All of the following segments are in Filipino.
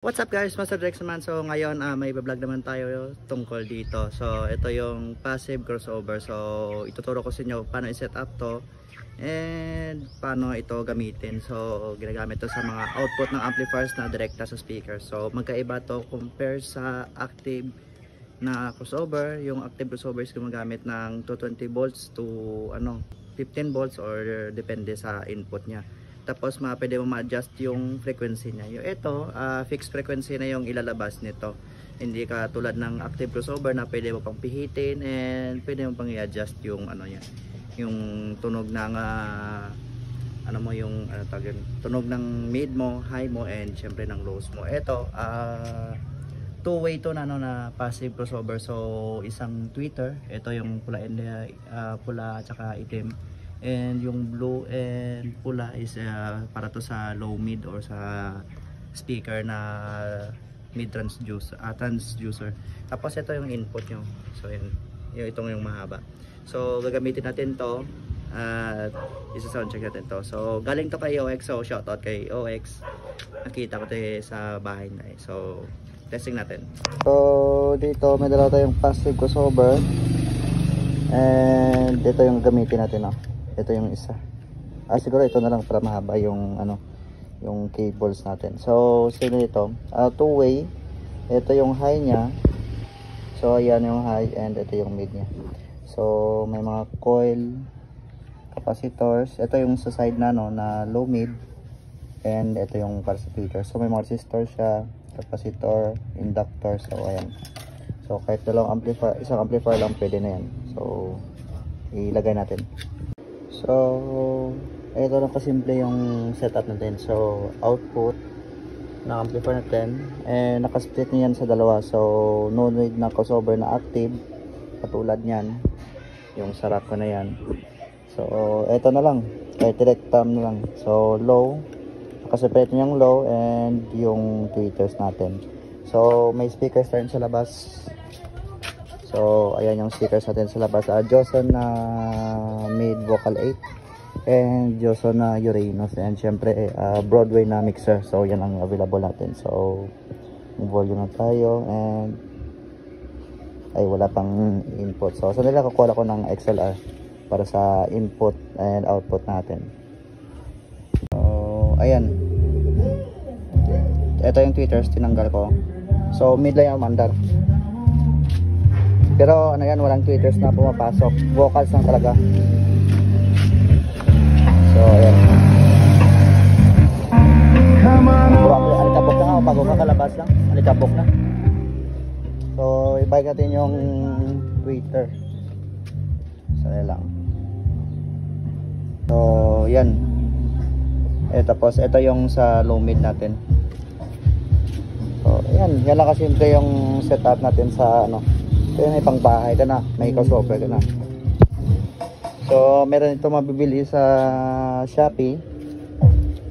What's up guys, Master Drex naman. So ngayon may vlog naman tayo tungkol dito. So ito yung passive crossover. So ituturo ko sa inyo paano i-set up to and paano ito gamitin. So ginagamit to sa mga output ng amplifiers na direkta sa speaker. So magkaiba to compare sa active na crossover. Yung active crossover is gumagamit ng 220 volts to 15 volts or depende sa input niya. Tapos pwede mo ma-adjust yung frequency niya. Yung ito, fixed frequency na yung ilalabas nito. Hindi ka tulad ng active crossover na pwede mo pang pihitin and pwede mo pang i-adjust yung yung tunog ng tunog ng mid mo, high mo and syempre ng lows mo. Ito, two-way to na passive crossover. So isang tweeter, ito yung pula and pula at saka itim. And yung blue and pula is para to sa low mid or sa speaker na mid transducer. Tapos ito yung input nyo. So yan, itong yung mahaba. So gagamitin natin to at isa-sound check natin to. So galing to kay OX. So shoutout kay OX. Nakita ko to sa bahay na So testing natin. So dito may dalawa tayong passive crossover. And ito yung gamitin natin Ito yung isa. Siguro ito na lang para mahaba yung yung cables natin. So sino ito? Two-way. Ito yung high niya. So ayan yung high and ito yung mid niya. So may mga coil, capacitors. Ito yung sa side na na low mid and ito yung para sa tweeter. So may mga resistor siya, capacitor, inductor. So ayan. So kahit dalawang amplifier, isang amplifier lang pwede na yan. So ilagay natin. So, ito lang kasimple yung setup natin. So, output ng amplifier natin. And nakasplit niyan sa dalawa. So, no need na crossover na active. Katulad niyan. Yung sarap ko na yan. So, ito na lang. Kahit direct term na lang. So, low. Nakaseparate niya yung low and yung tweeters natin. So, may speakers rin sa labas. So, ayan yung speakers natin sa labas. Joson na mid vocal 8 and Joson na Uranus and syempre Broadway na mixer. So, yan ang available natin. So, volume na tayo and wala pang input. So, nila kukuha ko ng XLR para sa input and output natin. So, ayan. Ito yung tweeters, tinanggal ko. So, mid lang yung mandar. Pero yan, walang tweeters na pumapasok. Vocals lang talaga. So ayan. Alikabok na nga. Bago ka kalabas lang. Alikabok na. So ibalik natin yung tweeter. So yan lang. So yan. Tapos ito yung sa low mid natin. So yan. Yan lang kasimple yung setup natin sa Ito may pang bahay ka na, may crossover ka na. So meron ito mabibili sa Shopee.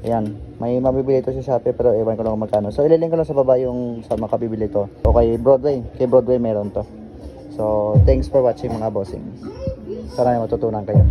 Ayan, may mabibili ito sa Shopee pero ewan ko lang kung magkano. So ililink ko lang sa baba yung sa makabibili ito. O kay Broadway meron to. So thanks for watching mga bossing. Sana matutunan kayo.